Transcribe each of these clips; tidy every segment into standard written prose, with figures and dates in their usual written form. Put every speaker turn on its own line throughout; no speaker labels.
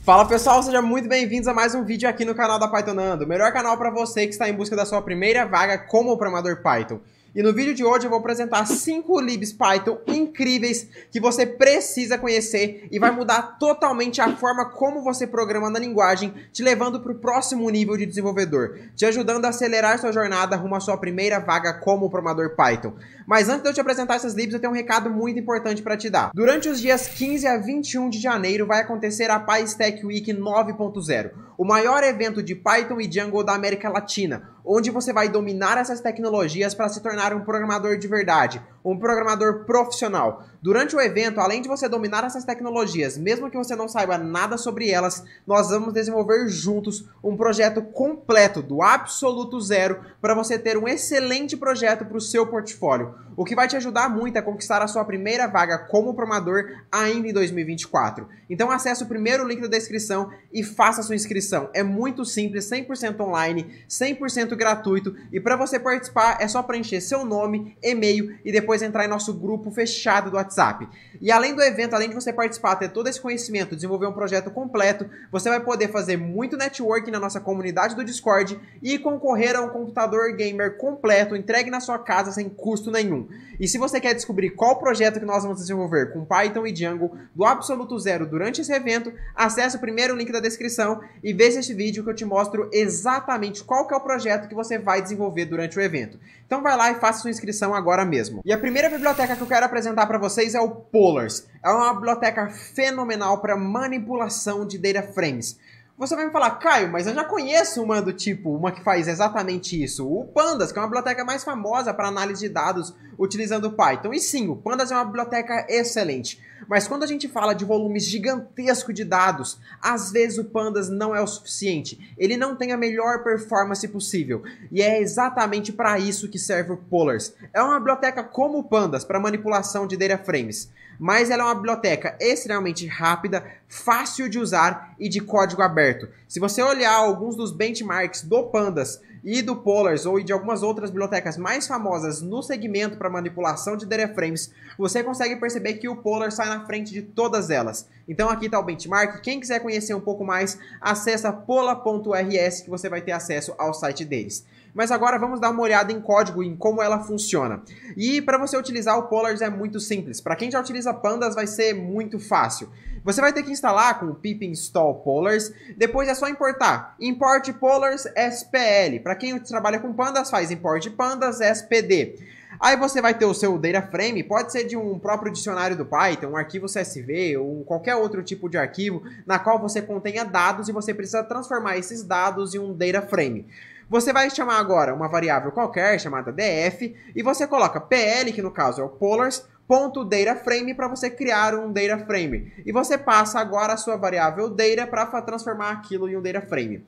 Fala pessoal, sejam muito bem-vindos a mais um vídeo aqui no canal da Pythonando, o melhor canal para você que está em busca da sua primeira vaga como programador Python. E no vídeo de hoje eu vou apresentar 5 libs Python incríveis que você precisa conhecer e vai mudar totalmente a forma como você programa na linguagem, te levando para o próximo nível de desenvolvedor, te ajudando a acelerar sua jornada rumo à sua primeira vaga como programador Python. Mas antes de eu te apresentar essas libs, eu tenho um recado muito importante para te dar. Durante os dias 15 a 21 de janeiro vai acontecer a PyStack Week 9.0, o maior evento de Python e Django da América Latina, onde você vai dominar essas tecnologias para se tornar um programador de verdade, um programador profissional. Durante o evento, além de você dominar essas tecnologias, mesmo que você não saiba nada sobre elas, nós vamos desenvolver juntos um projeto completo, do absoluto zero, para você ter um excelente projeto para o seu portfólio, o que vai te ajudar muito a conquistar a sua primeira vaga como programador ainda em 2024. Então acesse o primeiro link da descrição e faça a sua inscrição. É muito simples, 100% online, 100% gratuito, e para você participar é só preencher seu nome, e-mail e depois entrar em nosso grupo fechado do WhatsApp. E além do evento, além de você participar, ter todo esse conhecimento, desenvolver um projeto completo, você vai poder fazer muito networking na nossa comunidade do Discord e concorrer a um computador gamer completo, entregue na sua casa sem custo nenhum. E se você quer descobrir qual projeto que nós vamos desenvolver com Python e Django do absoluto zero durante esse evento, acesse o primeiro link da descrição e veja este vídeo que eu te mostro exatamente qual que é o projeto que você vai desenvolver durante o evento. Então vai lá e faça sua inscrição agora mesmo. E a primeira biblioteca que eu quero apresentar para vocês é o Polars. É uma biblioteca fenomenal para manipulação de data frames. Você vai me falar, Caio, mas eu já conheço uma do tipo, uma que faz exatamente isso. O Pandas, que é uma biblioteca mais famosa para análise de dados utilizando Python. E sim, o Pandas é uma biblioteca excelente. Mas quando a gente fala de volumes gigantescos de dados, às vezes o Pandas não é o suficiente. Ele não tem a melhor performance possível. E é exatamente para isso que serve o Polars. É uma biblioteca como o Pandas, para manipulação de data frames. Mas ela é uma biblioteca extremamente rápida, fácil de usar e de código aberto. Se você olhar alguns dos benchmarks do Pandas e do Polars ou de algumas outras bibliotecas mais famosas no segmento para manipulação de data frames, você consegue perceber que o Polars sai na frente de todas elas. Então aqui está o benchmark. Quem quiser conhecer um pouco mais, acessa pola.rs que você vai ter acesso ao site deles. Mas agora vamos dar uma olhada em código e em como ela funciona. E para você utilizar o Polars é muito simples. Para quem já utiliza Pandas vai ser muito fácil. Você vai ter que instalar com o pip install Polars. Depois é só importar. Import Polars SPL. Para quem trabalha com Pandas faz import Pandas SPD. Aí você vai ter o seu data frame, pode ser de um próprio dicionário do Python, um arquivo CSV ou qualquer outro tipo de arquivo na qual você contenha dados e você precisa transformar esses dados em um data frame. Você vai chamar agora uma variável qualquer chamada df e você coloca pl, que no caso é o polars.dataframe, para você criar um data frame. E você passa agora a sua variável data para transformar aquilo em um data frame.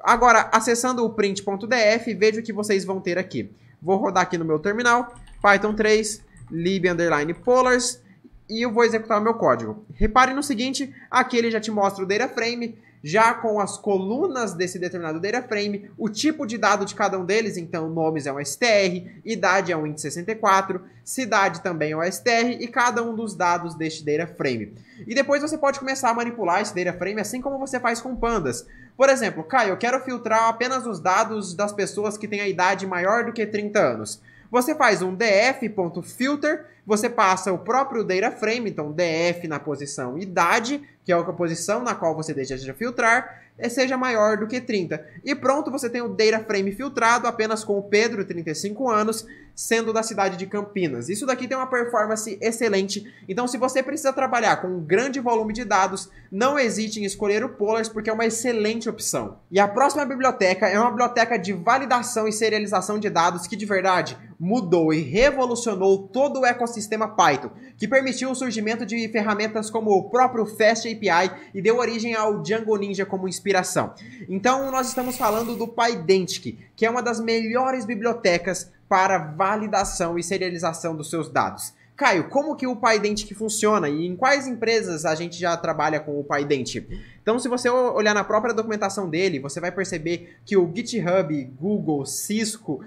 Agora, acessando o print.df, veja o que vocês vão ter aqui. Vou rodar aqui no meu terminal, Python 3, lib_polars, e eu vou executar o meu código. Repare no seguinte, aqui ele já te mostra o data frame, já com as colunas desse determinado data frame, o tipo de dado de cada um deles, então nomes é um str, idade é um int64, cidade também é um str e cada um dos dados deste data frame. E depois você pode começar a manipular esse data frame assim como você faz com Pandas. Por exemplo, Caio, eu quero filtrar apenas os dados das pessoas que têm a idade maior do que 30 anos. Você faz um df.filter, você passa o próprio data frame, então df na posição idade, que é a posição na qual você deseja filtrar, seja maior do que 30. E pronto, você tem o data frame filtrado apenas com o Pedro, 35 anos, sendo da cidade de Campinas. Isso daqui tem uma performance excelente, então se você precisa trabalhar com um grande volume de dados, não hesite em escolher o Polars porque é uma excelente opção. E a próxima biblioteca é uma biblioteca de validação e serialização de dados que de verdade mudou e revolucionou todo o ecossistema Python, que permitiu o surgimento de ferramentas como o próprio Fast API e deu origem ao Django Ninja como inspiração. Então nós estamos falando do Pydantic, que é uma das melhores bibliotecas para validação e serialização dos seus dados. Caio, como que o PyDent funciona e em quais empresas a gente já trabalha com o PyDent? Então, se você olhar na própria documentação dele, você vai perceber que o GitHub, Google, Cisco,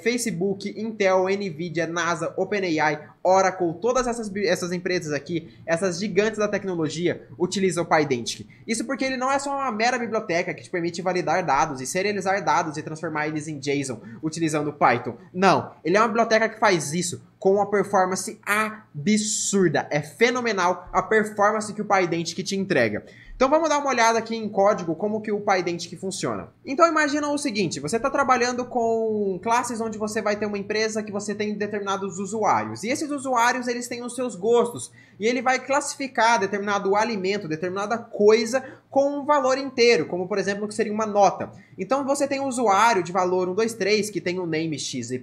Facebook, Intel, Nvidia, NASA, OpenAI, Oracle, todas essas empresas aqui, essas gigantes da tecnologia, utilizam o PyDent. Isso porque ele não é só uma mera biblioteca que te permite validar dados e serializar dados e transformar eles em JSON utilizando Python. Não, ele é uma biblioteca que faz isso com uma performance absurda. É fenomenal a performance que o PyDent te entrega. Então vamos dar uma olhada aqui em código como que o PyDent funciona. Então imagina o seguinte, você está trabalhando com classes onde você vai ter uma empresa que você tem determinados usuários. E esses usuários, eles têm os seus gostos. E ele vai classificar determinado alimento, determinada coisa com um valor inteiro, como por exemplo que seria uma nota. Então você tem um usuário de valor 123 que tem o name XYZ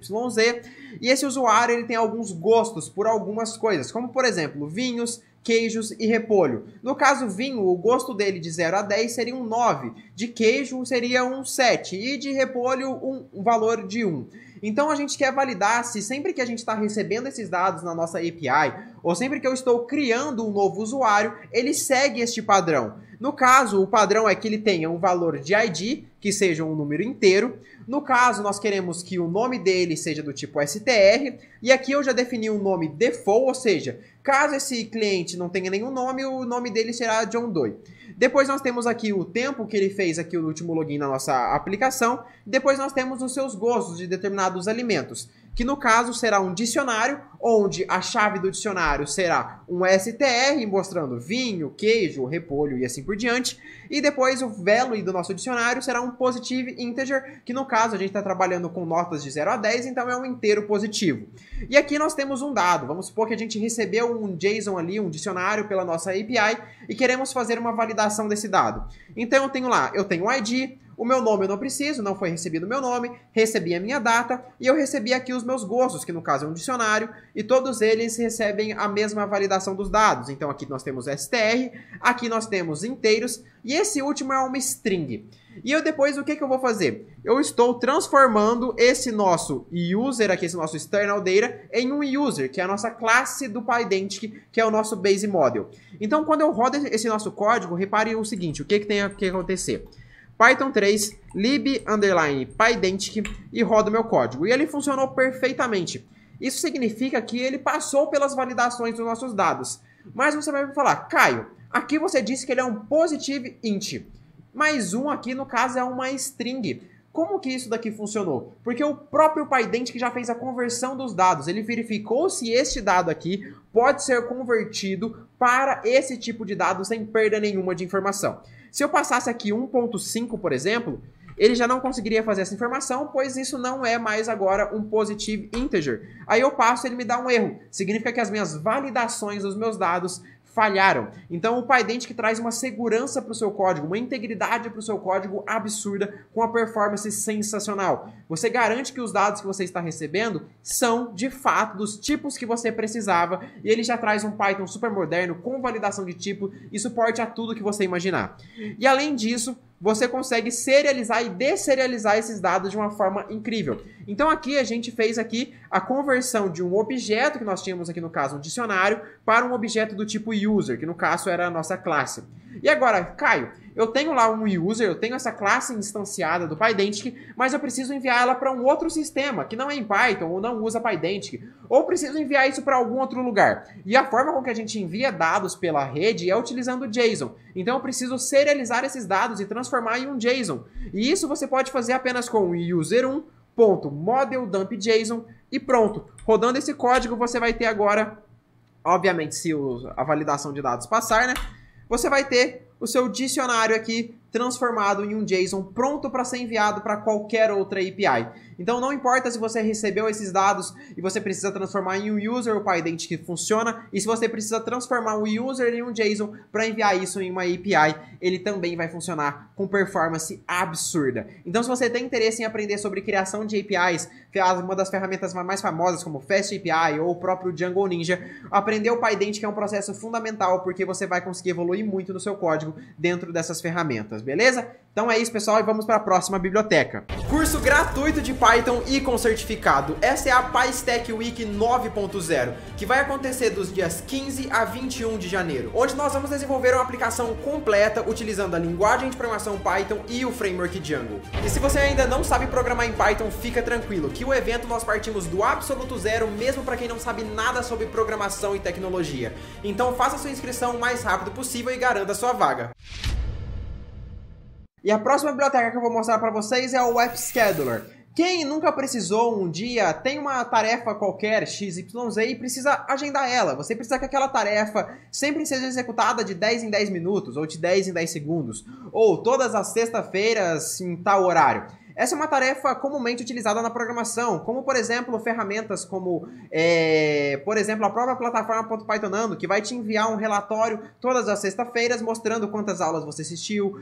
e esse usuário ele tem alguns gostos por algumas coisas, como por exemplo vinhos, queijos e repolho. No caso vinho, o gosto dele de 0 a 10 seria um 9, de queijo seria um 7 e de repolho um valor de 1. Então a gente quer validar se sempre que a gente está recebendo esses dados na nossa API, ou sempre que eu estou criando um novo usuário, ele segue este padrão. No caso, o padrão é que ele tenha um valor de ID, que seja um número inteiro. No caso, nós queremos que o nome dele seja do tipo str, e aqui eu já defini um nome default, ou seja, caso esse cliente não tenha nenhum nome, o nome dele será John Doe. Depois nós temos aqui o tempo que ele fez aqui no último login na nossa aplicação. Depois nós temos os seus gostos de determinados alimentos, que no caso será um dicionário, onde a chave do dicionário será um str, mostrando vinho, queijo, repolho e assim por diante. E depois o value do nosso dicionário será um positive integer, que no caso a gente está trabalhando com notas de 0 a 10, então é um inteiro positivo. E aqui nós temos um dado, vamos supor que a gente recebeu um JSON ali, um dicionário pela nossa API, e queremos fazer uma validação desse dado. Então eu tenho lá, eu tenho um ID, o meu nome eu não preciso, não foi recebido o meu nome, recebi a minha data e eu recebi aqui os meus gostos, que no caso é um dicionário, e todos eles recebem a mesma validação dos dados. Então aqui nós temos str, aqui nós temos inteiros e esse último é uma string. E eu depois o que eu vou fazer? Eu estou transformando esse nosso user aqui, esse nosso external data, em um user, que é a nossa classe do PyDent, que é o nosso base model. Então quando eu rodo esse nosso código, repare o seguinte, o que tem que acontecer? Python 3, lib underline pydentic e rodo meu código. E ele funcionou perfeitamente. Isso significa que ele passou pelas validações dos nossos dados. Mas você vai me falar, Caio, aqui você disse que ele é um positive int. Mais um aqui, no caso, é uma string. Como que isso daqui funcionou? Porque o próprio PyDent já fez a conversão dos dados. Ele verificou se este dado aqui pode ser convertido para esse tipo de dado sem perda nenhuma de informação. Se eu passasse aqui 1.5, por exemplo, ele já não conseguiria fazer essa informação, pois isso não é mais agora um positive integer. Aí eu passo e ele me dá um erro. Significa que as minhas validações dos meus dados falharam. Então o PyDent traz uma segurança para o seu código, uma integridade para o seu código absurda, com uma performance sensacional. Você garante que os dados que você está recebendo são, de fato, dos tipos que você precisava, e ele já traz um Python super moderno, com validação de tipo e suporte a tudo que você imaginar. E além disso, você consegue serializar e desserializar esses dados de uma forma incrível. Então aqui a gente fez aqui a conversão de um objeto que nós tínhamos aqui no caso um dicionário para um objeto do tipo user, que no caso era a nossa classe. E agora, Caio, eu tenho lá um user, eu tenho essa classe instanciada do PyDent, mas eu preciso enviar ela para um outro sistema, que não é em Python ou não usa PyDent, ou preciso enviar isso para algum outro lugar. E a forma com que a gente envia dados pela rede é utilizando JSON. Então eu preciso serializar esses dados e transformar em um JSON. E isso você pode fazer apenas com user1.modelDumpJSON e pronto. Rodando esse código você vai ter agora, obviamente se a validação de dados passar, né? Você vai ter o seu dicionário aqui transformado em um JSON pronto para ser enviado para qualquer outra API. Então não importa se você recebeu esses dados e você precisa transformar em um user, o PyDent que funciona, e se você precisa transformar um user em um JSON para enviar isso em uma API, ele também vai funcionar com performance absurda. Então se você tem interesse em aprender sobre criação de APIs, uma das ferramentas mais famosas como Fast API ou o próprio Django Ninja, aprender o PyDent que é um processo fundamental porque você vai conseguir evoluir muito no seu código dentro dessas ferramentas, beleza? Então é isso, pessoal, e vamos para a próxima biblioteca. Curso gratuito de Python e com certificado. Essa é a PyStack Week 9.0, que vai acontecer dos dias 15 a 21 de janeiro, onde nós vamos desenvolver uma aplicação completa utilizando a linguagem de programação Python e o framework Django. E se você ainda não sabe programar em Python, fica tranquilo, que o evento nós partimos do absoluto zero, mesmo para quem não sabe nada sobre programação e tecnologia. Então faça sua inscrição o mais rápido possível e garanta a sua vaga. E a próxima biblioteca que eu vou mostrar para vocês é o App Scheduler. Quem nunca precisou um dia, tem uma tarefa qualquer, XYZ, e precisa agendar ela. Você precisa que aquela tarefa sempre seja executada de 10 em 10 minutos, ou de 10 em 10 segundos, ou todas as sextas-feiras em tal horário. Essa é uma tarefa comumente utilizada na programação, como, por exemplo, ferramentas como, por exemplo, a própria plataforma Pythonando, que vai te enviar um relatório todas as sextas-feiras mostrando quantas aulas você assistiu,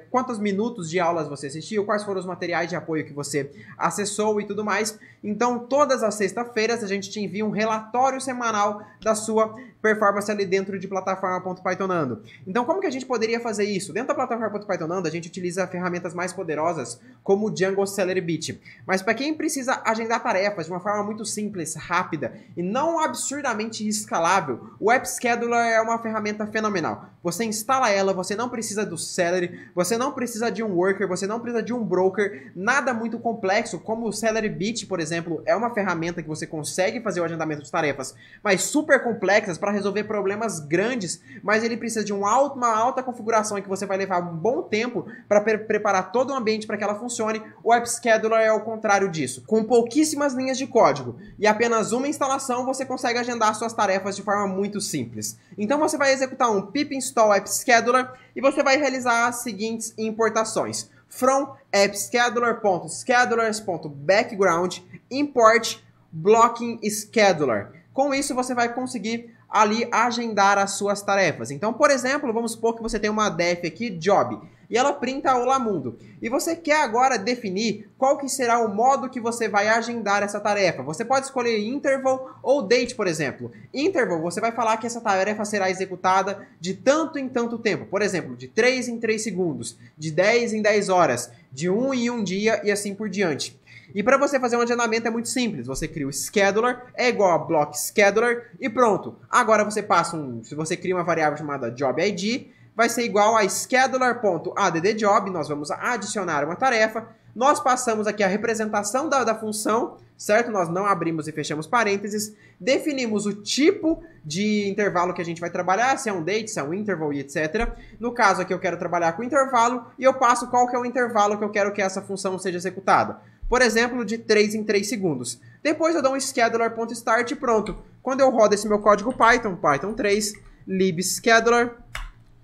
quantos minutos de aulas você assistiu, quais foram os materiais de apoio que você acessou e tudo mais. Então, todas as sextas-feiras a gente te envia um relatório semanal da sua performance ali dentro de plataforma Pythonando. Então, como que a gente poderia fazer isso? Dentro da plataforma Pythonando, a gente utiliza ferramentas mais poderosas, como o Django Celerbit. Mas para quem precisa agendar tarefas de uma forma muito simples, rápida e não absurdamente escalável, o App Scheduler é uma ferramenta fenomenal. Você instala ela, você não precisa do Celery, você não precisa de um worker, você não precisa de um broker, nada muito complexo, como o Celerbit, por exemplo, é uma ferramenta que você consegue fazer o agendamento de tarefas, mas super complexas para resolver problemas grandes, mas ele precisa de uma alta configuração em que você vai levar um bom tempo para preparar todo o ambiente para que ela funcione. O App Scheduler é o contrário disso. Com pouquíssimas linhas de código e apenas uma instalação, você consegue agendar suas tarefas de forma muito simples. Então você vai executar um pip install app scheduler e você vai realizar as seguintes importações: from appscheduler.schedulers.background import blocking scheduler. Com isso você vai conseguir ali agendar as suas tarefas. Então, por exemplo, vamos supor que você tem uma def aqui, job, e ela printa Olá Mundo. E você quer agora definir qual que será o modo que você vai agendar essa tarefa. Você pode escolher interval ou date, por exemplo. Interval, você vai falar que essa tarefa será executada de tanto em tanto tempo. Por exemplo, de 3 em 3 segundos, de 10 em 10 horas, de 1 em 1 dia e assim por diante. E para você fazer um agendamento é muito simples. Você cria o scheduler, é igual a block scheduler e pronto. Agora você passa se você cria uma variável chamada job id, vai ser igual a scheduler.addJob, nós vamos adicionar uma tarefa, nós passamos aqui a representação da função, certo? Nós não abrimos e fechamos parênteses, definimos o tipo de intervalo que a gente vai trabalhar, se é um date, se é um interval e etc. No caso aqui eu quero trabalhar com intervalo e eu passo qual que é o intervalo que eu quero que essa função seja executada. Por exemplo, de 3 em 3 segundos. Depois eu dou um scheduler.start e pronto. Quando eu rodo esse meu código Python 3, libscheduler,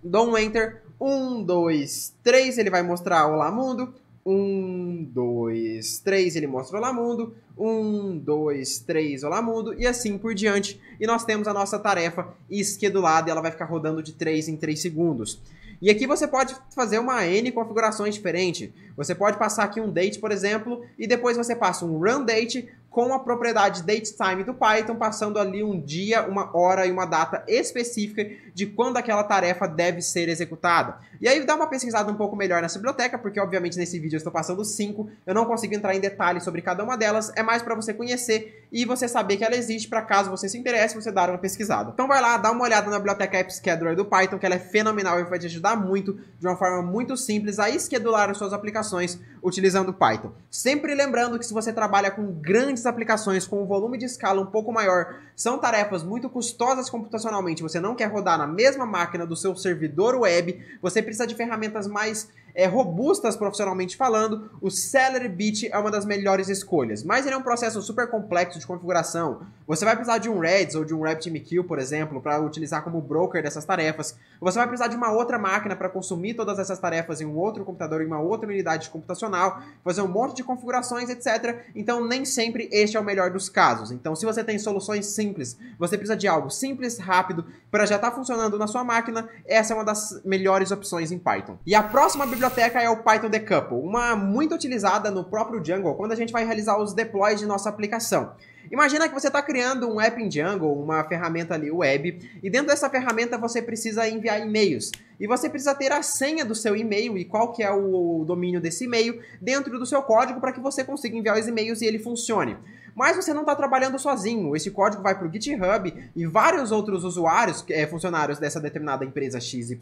dou um enter, 1, 2, 3, ele vai mostrar Olá Mundo, 1, 2, 3, ele mostra Olá Mundo, 1, 2, 3, Olá Mundo, e assim por diante. E nós temos a nossa tarefa esquedulada e ela vai ficar rodando de 3 em 3 segundos. E aqui você pode fazer uma N configurações diferentes. Você pode passar aqui um date, por exemplo, e depois você passa um run date com a propriedade datetime do Python, passando ali um dia, uma hora e uma data específica de quando aquela tarefa deve ser executada. E aí dá uma pesquisada um pouco melhor nessa biblioteca, porque obviamente nesse vídeo eu estou passando 5, eu não consigo entrar em detalhes sobre cada uma delas, é mais para você conhecer e você saber que ela existe, para caso você se interesse, você dar uma pesquisada. Então vai lá, dá uma olhada na biblioteca App Scheduler do Python, que ela é fenomenal e vai te ajudar muito, de uma forma muito simples, a esquedular as suas aplicações utilizando Python. Sempre lembrando que se você trabalha com grandes aplicações com um volume de escala um pouco maior, são tarefas muito custosas computacionalmente, você não quer rodar na mesma máquina do seu servidor web, você precisa de ferramentas mais robustas profissionalmente falando, o Celerbit é uma das melhores escolhas, mas ele é um processo super complexo de configuração. Você vai precisar de um Redis ou de um RabbitMQ, por exemplo, para utilizar como broker dessas tarefas. Você vai precisar de uma outra máquina para consumir todas essas tarefas em um outro computador, em uma outra unidade computacional, fazer um monte de configurações, etc. Então nem sempre este é o melhor dos casos. Então se você tem soluções simples, você precisa de algo simples, rápido, para já estar funcionando na sua máquina, essa é uma das melhores opções em Python. E a próxima biblioteca biblioteca é o Python Decouple, uma muito utilizada no próprio Django quando a gente vai realizar os deploys de nossa aplicação. Imagina que você está criando um app em Django, uma ferramenta ali web, e dentro dessa ferramenta você precisa enviar e-mails. E você precisa ter a senha do seu e-mail e qual que é o domínio desse e-mail dentro do seu código para que você consiga enviar os e-mails e ele funcione. Mas você não está trabalhando sozinho, esse código vai para o GitHub e vários outros usuários, funcionários dessa determinada empresa XYZ,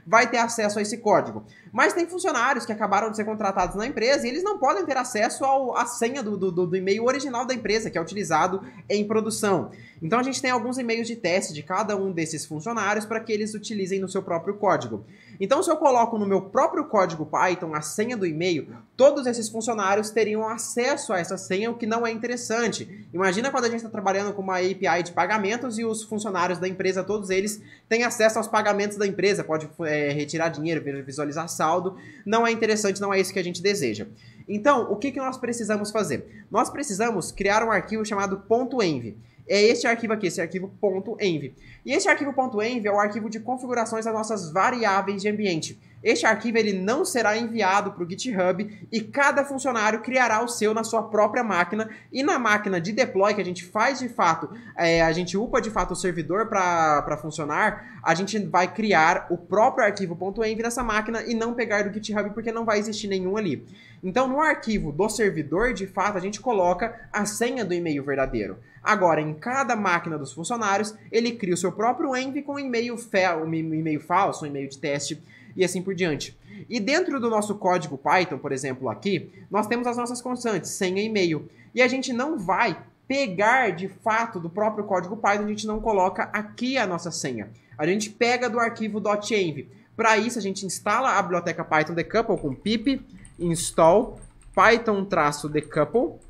vai ter acesso a esse código. Mas tem funcionários que acabaram de ser contratados na empresa e eles não podem ter acesso à senha do e-mail original da empresa, que é utilizado em produção. Então a gente tem alguns e-mails de teste de cada um desses funcionários para que eles utilizem no seu próprio código. Então se eu coloco no meu próprio código Python a senha do e-mail, todos esses funcionários teriam acesso a essa senha, o que não é interessante. Imagina quando a gente está trabalhando com uma API de pagamentos e os funcionários da empresa, todos eles têm acesso aos pagamentos da empresa, pode retirar dinheiro, visualizar saldo. Não é interessante, não é isso que a gente deseja. Então, o que nós precisamos fazer? Nós precisamos criar um arquivo chamado .env. É este arquivo aqui, esse arquivo .env. E esse arquivo .env é o arquivo de configurações das nossas variáveis de ambiente. Este arquivo ele não será enviado para o GitHub e cada funcionário criará o seu na sua própria máquina. E na máquina de deploy, que a gente faz de fato, a gente upa de fato o servidor para funcionar, a gente vai criar o próprio arquivo .env nessa máquina e não pegar do GitHub porque não vai existir nenhum ali. Então no arquivo do servidor, de fato, a gente coloca a senha do e-mail verdadeiro. Agora, em cada máquina dos funcionários, ele cria o seu próprio env com um e-mail falso, um e-mail de teste e assim por diante. E dentro do nosso código Python, por exemplo, aqui, nós temos as nossas constantes, senha e e-mail. E a gente não vai pegar, de fato, do próprio código Python, a gente não coloca aqui a nossa senha. A gente pega do arquivo .env. Para isso, a gente instala a biblioteca Python Decouple com pip install python-decouple.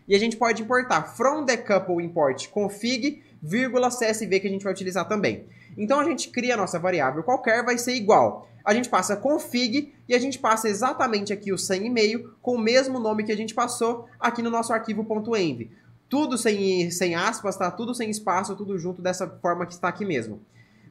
E a gente pode importar from decouple import config, CSV, que a gente vai utilizar também. Então a gente cria a nossa variável qualquer, vai ser igual. A gente passa config e a gente passa exatamente aqui o sem e-mail com o mesmo nome que a gente passou aqui no nosso arquivo .env. Tudo sem aspas, tá? Tudo sem espaço, tudo junto dessa forma que está aqui mesmo.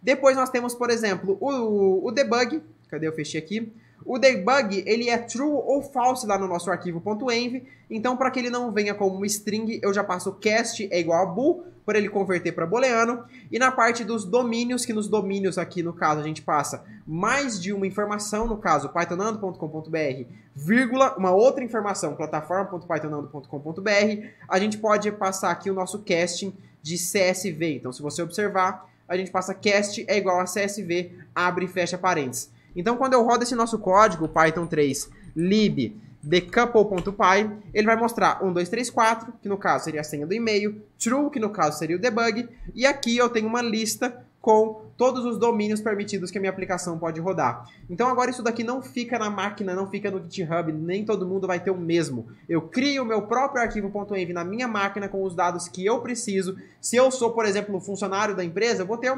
Depois nós temos, por exemplo, o debug. Cadê? Eu fechei aqui. O debug, ele é true ou false lá no nosso arquivo .env, então para que ele não venha como uma string, eu já passo cast é igual a bool, para ele converter para booleano, e na parte dos domínios, que nos domínios aqui, no caso, a gente passa mais de uma informação, no caso, pythonando.com.br, vírgula, uma outra informação, plataforma.pythonando.com.br, a gente pode passar aqui o nosso casting de CSV, então se você observar, a gente passa cast é igual a CSV, abre e fecha parênteses. Então, quando eu rodo esse nosso código, Python 3, lib decouple.py, ele vai mostrar 1, 2, 3, 4, que no caso seria a senha do e-mail, true, que no caso seria o debug, e aqui eu tenho uma lista com todos os domínios permitidos que a minha aplicação pode rodar. Então agora isso daqui não fica na máquina, não fica no GitHub, nem todo mundo vai ter o mesmo. Eu crio o meu próprio arquivo .env na minha máquina com os dados que eu preciso. Se eu sou, por exemplo, um funcionário da empresa, eu vou ter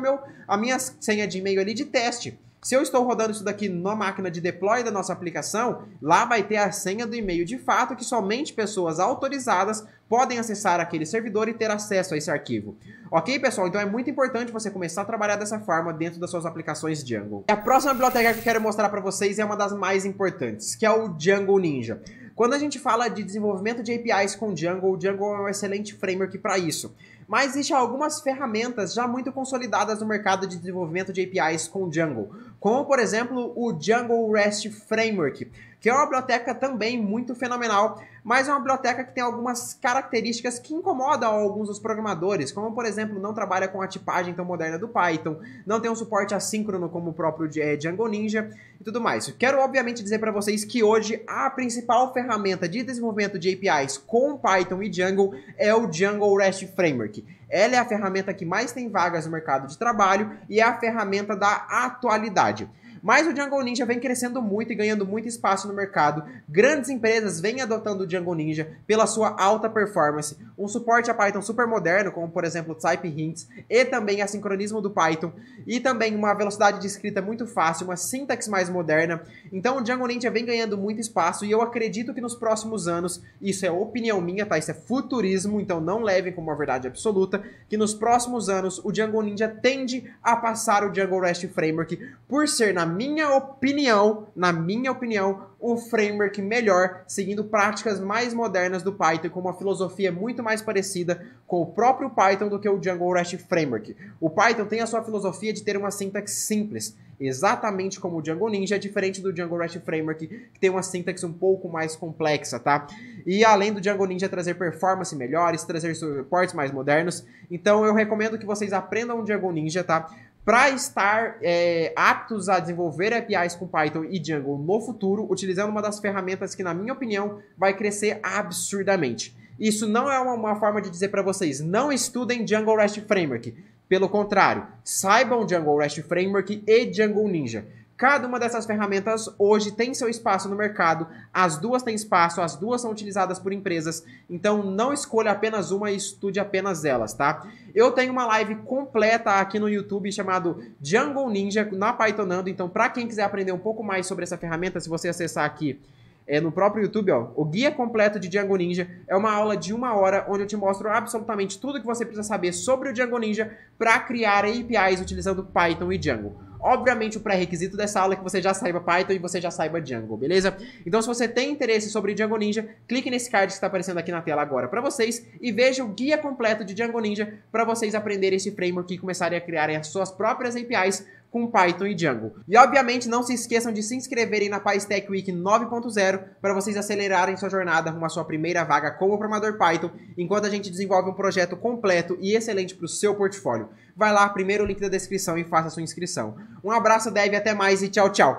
a minha senha de e-mail ali de teste. Se eu estou rodando isso daqui na máquina de deploy da nossa aplicação, lá vai ter a senha do e-mail de fato, que somente pessoas autorizadas podem acessar aquele servidor e ter acesso a esse arquivo. Ok, pessoal? Então é muito importante você começar a trabalhar dessa forma dentro das suas aplicações Django. A próxima biblioteca que eu quero mostrar para vocês é uma das mais importantes, que é o Django Ninja. Quando a gente fala de desenvolvimento de APIs com Django, o Django é um excelente framework para isso. Mas existem algumas ferramentas já muito consolidadas no mercado de desenvolvimento de APIs com Django, como, por exemplo, o Django REST Framework, que é uma biblioteca também muito fenomenal, mas é uma biblioteca que tem algumas características que incomodam alguns dos programadores, como, por exemplo, não trabalha com a tipagem tão moderna do Python, não tem um suporte assíncrono como o próprio Django Ninja e tudo mais. Quero, obviamente, dizer para vocês que hoje a principal ferramenta de desenvolvimento de APIs com Python e Django é o Django REST Framework. Ela é a ferramenta que mais tem vagas no mercado de trabalho e é a ferramenta da atualidade. Mas o Django Ninja vem crescendo muito e ganhando muito espaço no mercado. Grandes empresas vêm adotando o Django Ninja pela sua alta performance, um suporte a Python super moderno, como por exemplo o Type Hints, e também assincronismo do Python, e também uma velocidade de escrita muito fácil, uma sintaxe mais moderna. Então o Django Ninja vem ganhando muito espaço e eu acredito que nos próximos anos, isso é opinião minha, tá? Isso é futurismo, então não levem como uma verdade absoluta, que nos próximos anos o Django Ninja tende a passar o Django REST Framework por ser, na minha opinião, um framework melhor, seguindo práticas mais modernas do Python, com uma filosofia muito mais parecida com o próprio Python do que o Django REST Framework. O Python tem a sua filosofia de ter uma sintaxe simples, exatamente como o Django Ninja, diferente do Django REST Framework, que tem uma sintaxe um pouco mais complexa, tá? E além do Django Ninja trazer performance melhores, trazer suportes mais modernos, então eu recomendo que vocês aprendam o Django Ninja, tá? Para estar aptos a desenvolver APIs com Python e Django no futuro, utilizando uma das ferramentas que, na minha opinião, vai crescer absurdamente. Isso não é uma forma de dizer para vocês, não estudem Django REST Framework. Pelo contrário, saibam Django REST Framework e Django Ninja. Cada uma dessas ferramentas hoje tem seu espaço no mercado, as duas têm espaço, as duas são utilizadas por empresas, então não escolha apenas uma e estude apenas elas, tá? Eu tenho uma live completa aqui no YouTube chamado Django Ninja na Pythonando, então para quem quiser aprender um pouco mais sobre essa ferramenta, se você acessar aqui no próprio YouTube, ó, o guia completo de Django Ninja é uma aula de 1 hora onde eu te mostro absolutamente tudo que você precisa saber sobre o Django Ninja para criar APIs utilizando Python e Django. Obviamente, o pré-requisito dessa aula é que você já saiba Python e você já saiba Django, beleza? Então, se você tem interesse sobre Django Ninja, clique nesse card que está aparecendo aqui na tela agora para vocês e veja o guia completo de Django Ninja para vocês aprenderem esse framework e começarem a criarem as suas próprias APIs com Python e Django. E, obviamente, não se esqueçam de se inscreverem na PyStack Week 9.0 para vocês acelerarem sua jornada rumo à sua primeira vaga como programador Python, enquanto a gente desenvolve um projeto completo e excelente para o seu portfólio. Vai lá, primeiro link da descrição e faça sua inscrição. Um abraço, Dev, até mais e tchau, tchau!